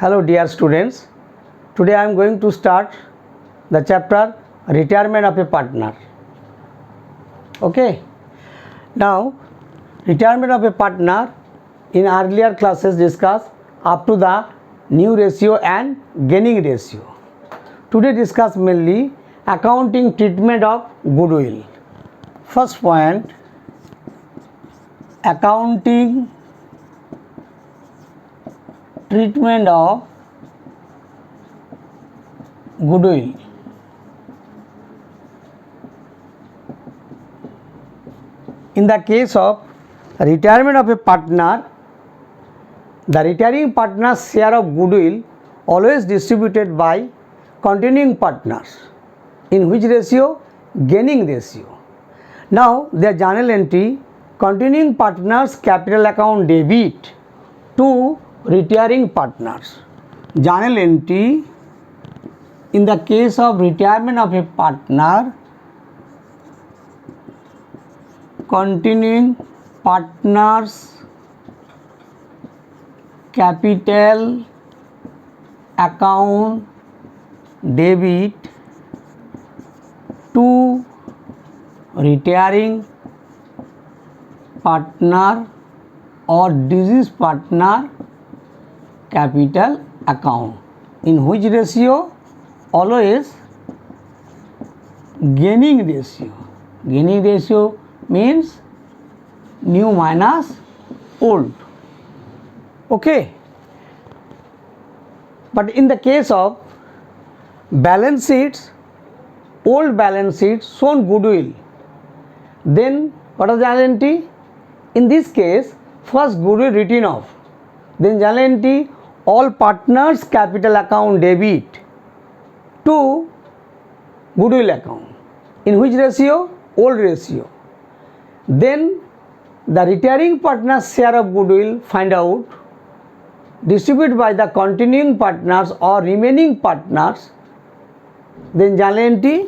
Hello dear students, today I am going to start the chapter retirement of a partner. Okay, now retirement of a partner in earlier classes discussed up to the new ratio and gaining ratio. Today discuss mainly accounting treatment of goodwill. First point, accounting treatment of goodwill. In the case of retirement of a partner, the retiring partner's share of goodwill always distributed by continuing partners. In which ratio? Gaining ratio. Now their journal entry, continuing partners capital account debit to retiring partners. Journal entry, in the case of retirement of a partner, continuing partners capital account debit to retiring partner or deceased partner capital account. In which ratio? Always gaining ratio. Gaining ratio means new minus old. Okay. But in the case of balance sheets, old balance sheets shown goodwill, then what is the journal entry? In this case, first goodwill written off, then journal entry all partners capital account debit to goodwill account. In which ratio? Old ratio. Then the retiring partner's share of goodwill find out, distribute by the continuing partners or remaining partners, then journal entry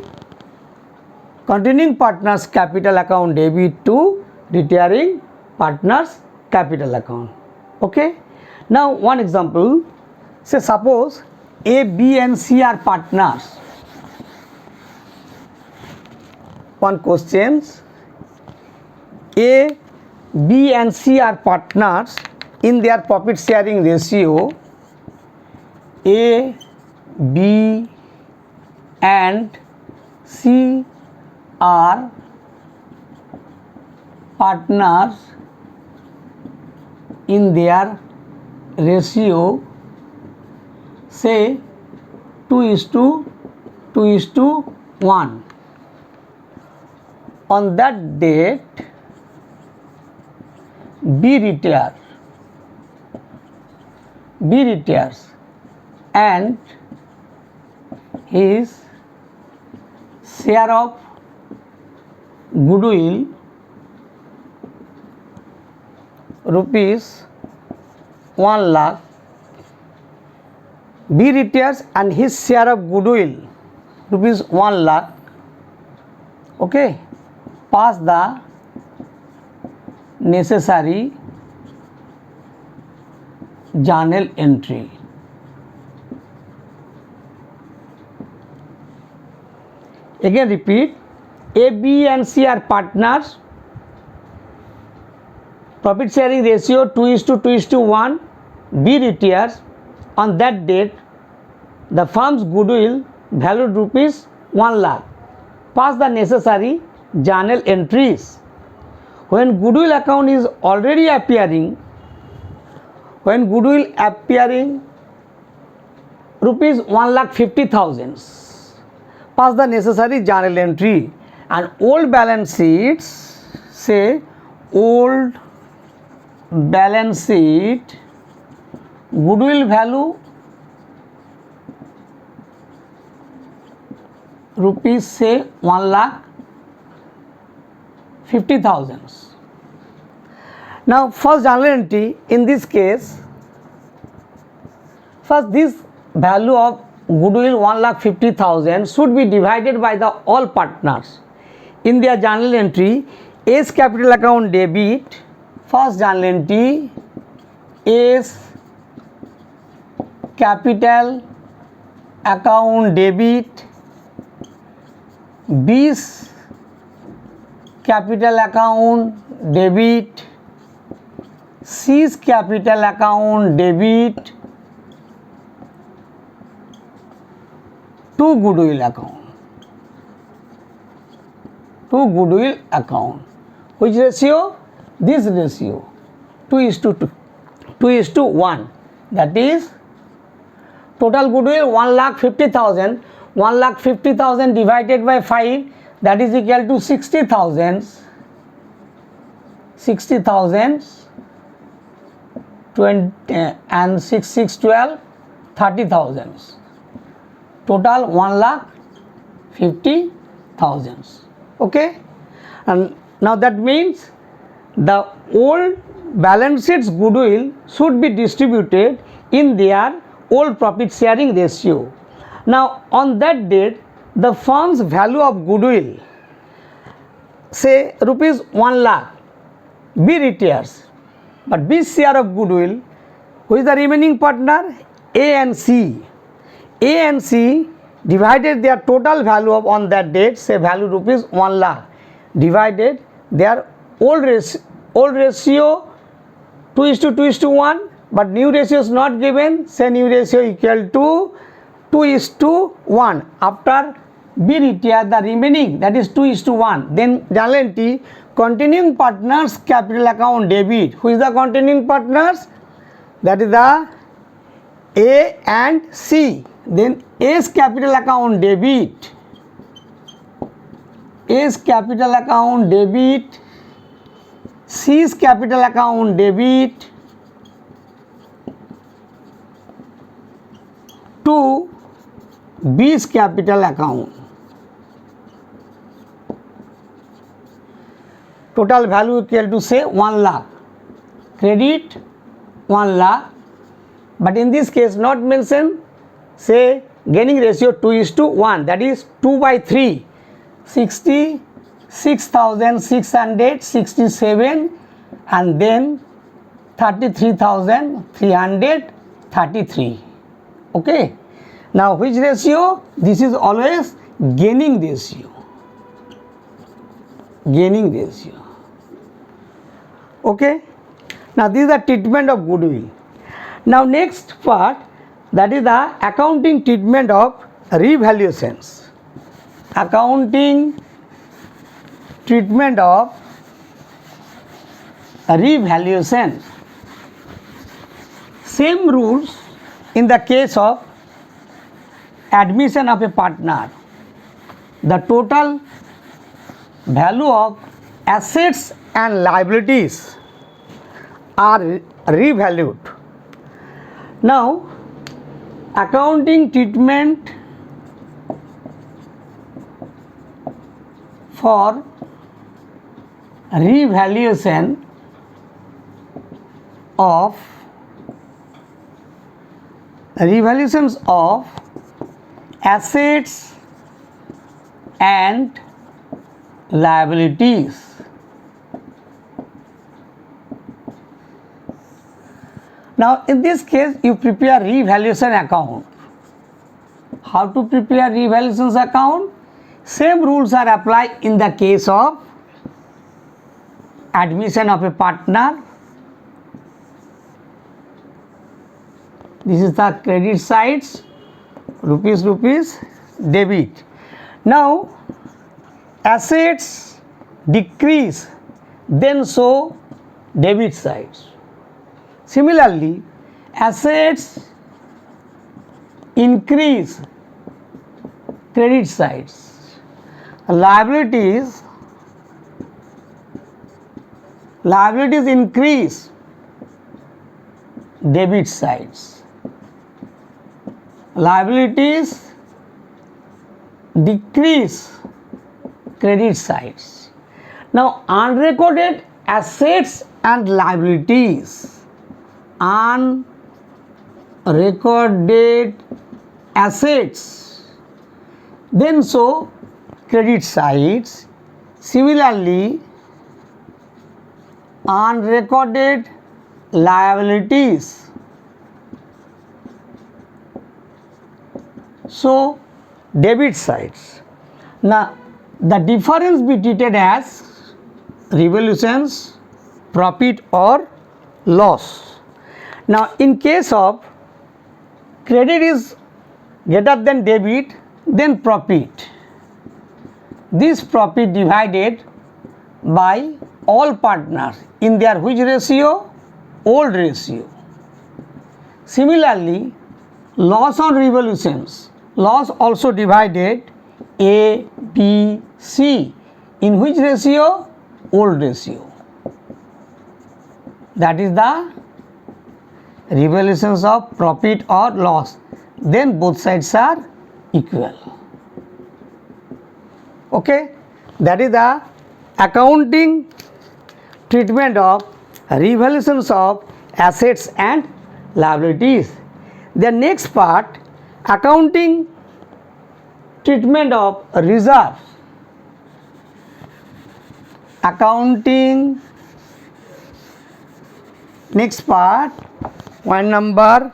continuing partners capital account debit to retiring partners capital account. Okay. Now one example, say suppose A, B and C are partners. One questions, A, B and C are partners in their profit sharing ratio. A, B and C are partners in their ratio, say 2:1. On that date, B retires and his share of goodwill rupees 1 lakh. B retires and his share of goodwill rupees 1 lakh. Okay, pass the necessary journal entry. Again repeat, A, B and C are partners, profit sharing ratio 2:1. B retires, on that date the firm's goodwill valued rupees 1 lakh. Pass the necessary journal entries. When goodwill account is already appearing, rupees 1,50,000, pass the necessary journal entry. And old balance sheets, say old balance sheet goodwill value rupees, say 1,50,000. Now first journal entry, in this case, first this value of goodwill 1,50,000 should be divided by the all partners. In their journal entry, A's capital account debit, first journal entry, A's capital account debit, 20 capital account debit, 30 capital account debit, 2 goodwill account, 2 goodwill account. Which ratio? This ratio, 2:1. That is total goodwill 1,50,000. 1,50,000 divided by 5, that is equal to 60,000. 60,000 20 and 6 6 12 30,000. Total 1,50,000. Okay, and now that means the old balance sheet's goodwill should be distributed in their old profit sharing ratio. Now on that date, the firm's value of goodwill, say rupees 1 lakh, B retires, but B share of goodwill, who is the remaining partner? A and C. A and C divided their total value of on that date, say value rupees 1 lakh, divided their old ratio 2:1, but new ratio is not given, say new ratio equal to 2:1. After B retire the remaining, that is 2:1. Then journal entry continuing partners capital account debit. Who is the continuing partners? That is the A and C. Then A's capital account debit, A's capital account debit, C's capital account debit to B's capital account. Total value equal to say 1 lakh. Credit 1 lakh, but in this case not mentioned, say gaining ratio 2:1, that is 2/3, 66,667, and then 33,333. Okay, now which ratio? This is always gaining ratio, gaining ratio. Okay, now this is the treatment of goodwill. Now next part, that is the accounting treatment of revaluations. Accounting treatment of revaluation. Same rules in the case of admission of a partner. The total value of assets and liabilities are revalued. Now accounting treatment for revaluation of revaluations of assets and liabilities. Now in this case you prepare revaluation account. How to prepare revaluation account? Same rules are applied in the case of admission of a partner. This is the credit sides, rupees debit. Now assets decrease, then show debit sides. Similarly, assets increase, credit sides. Liabilities increase, debit sides. Liabilities decrease, credit sides. Now unrecorded assets and liabilities, unrecorded assets, then show credit sides. Similarly, unrecorded liabilities so debit sides. Now the difference be treated as revaluations, profit or loss. Now in case of credit is greater than debit, then profit, this profit divided by all partners in their which ratio? Old ratio. Similarly, loss on revaluations, loss also divided A, B, C in which ratio? Old ratio. That is the revaluations of profit or loss. Then both sides are equal. Okay, that is the accounting treatment of revaluations of assets and liabilities. The next part, accounting treatment of reserves. Accounting, next part, point number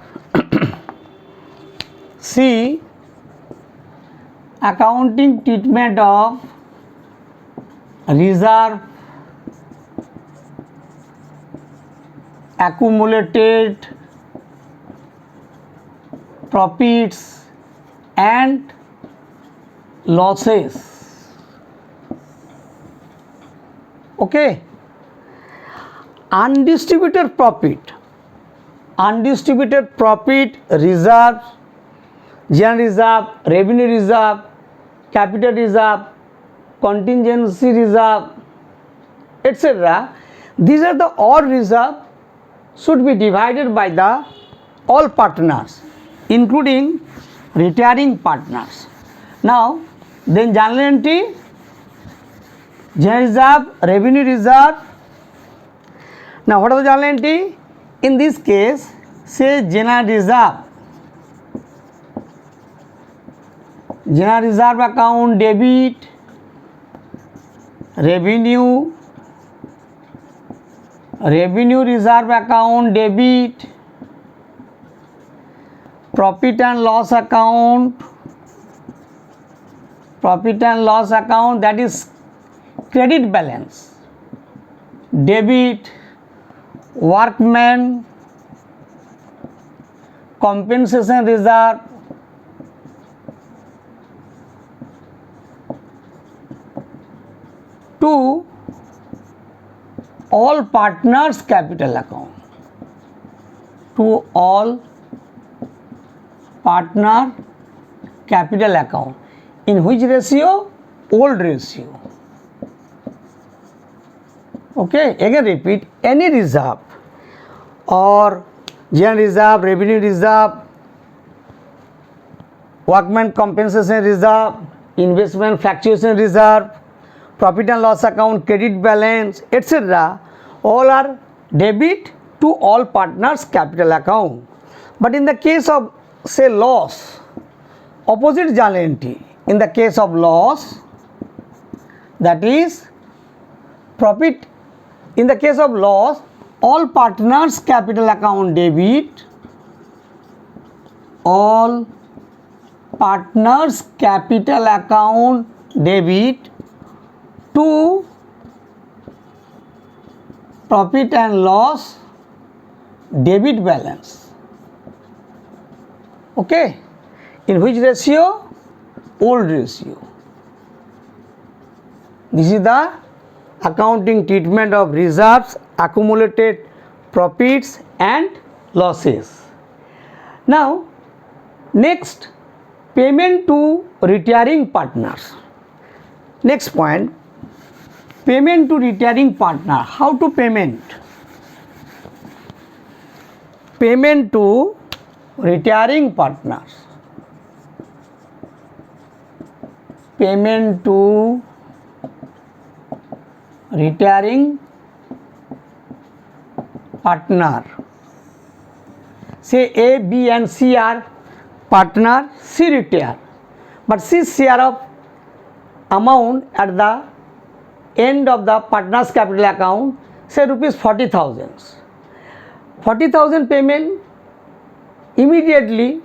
C, accounting treatment of reserve, accumulated profits and losses. Okay, undistributed profit, reserve, general reserve, revenue reserve, capital reserve, contingency reserve, etc. These are the all reserve should be divided by the all partners including retiring partners. Now then journal entry, general reserve, revenue reserve. Now what are the journal entry? In this case, say general reserve. General reserve account debit, revenue reserve account debit, profit and loss account, that is credit balance, debit, workman compensation reserve, to all partners capital account, to all partner capital account in which ratio? Old ratio. Okay, again repeat, any reserve or general reserve, revenue reserve, workman compensation reserve, investment fluctuation reserve, profit and loss account, credit balance, etc. all are debit to all partners capital account. But in the case of say loss, opposite journal entry. In the case of loss, that is profit. In the case of loss, all partners capital account debit, all partners capital account debit to profit and loss debit balance. Okay, in which ratio? Old ratio. This is the accounting treatment of reserves, accumulated profits and losses. Now next, payment to retiring partners. Next point, payment to retiring partner. How to payment? Payment to retiring partners. Payment to retiring partner. Say A, B and C are partner, C retire, but C's share of amount at the end of the partner's capital account, say rupees 40,000. 40,000 payment immediately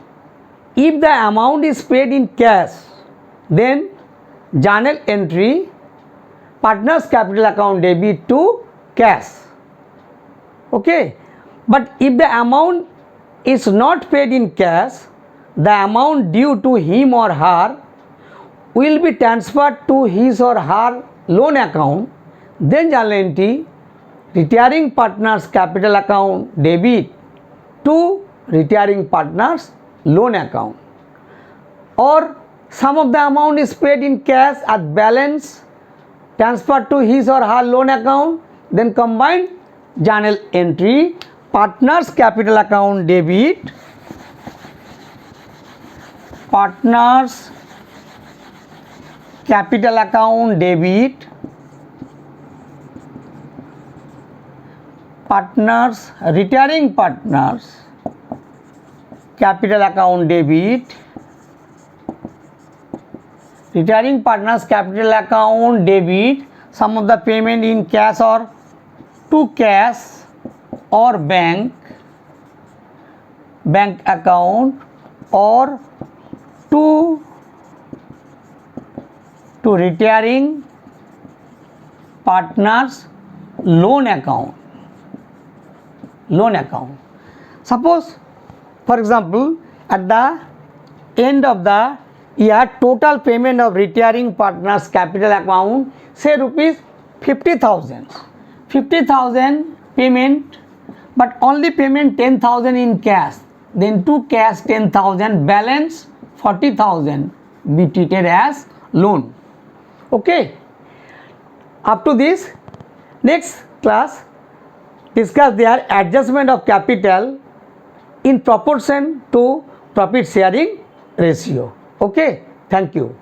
if the amount is paid in cash, then journal entry partners capital account debit to cash. Okay, but if the amount is not paid in cash, the amount due to him or her will be transferred to his or her loan account. Then journal entry retiring partners capital account debit to retiring partners loan account. Or some of the amount is paid in cash at balance transferred to his or her loan account, then combined journal entry partners capital account debit partners capital account debit partners retiring partners capital account debit retiring partners capital account debit some of the payment in cash or to cash or bank account or to retiring partners loan account. Suppose for example at the end of the year total payment of retiring partners capital account say rupees 50,000 payment, but only payment 10,000 in cash, then to cash 10,000 balance 40,000 be treated as loan. Okay, up to this next class discuss their adjustment of capital in proportion to profit sharing ratio. Okay, thank you.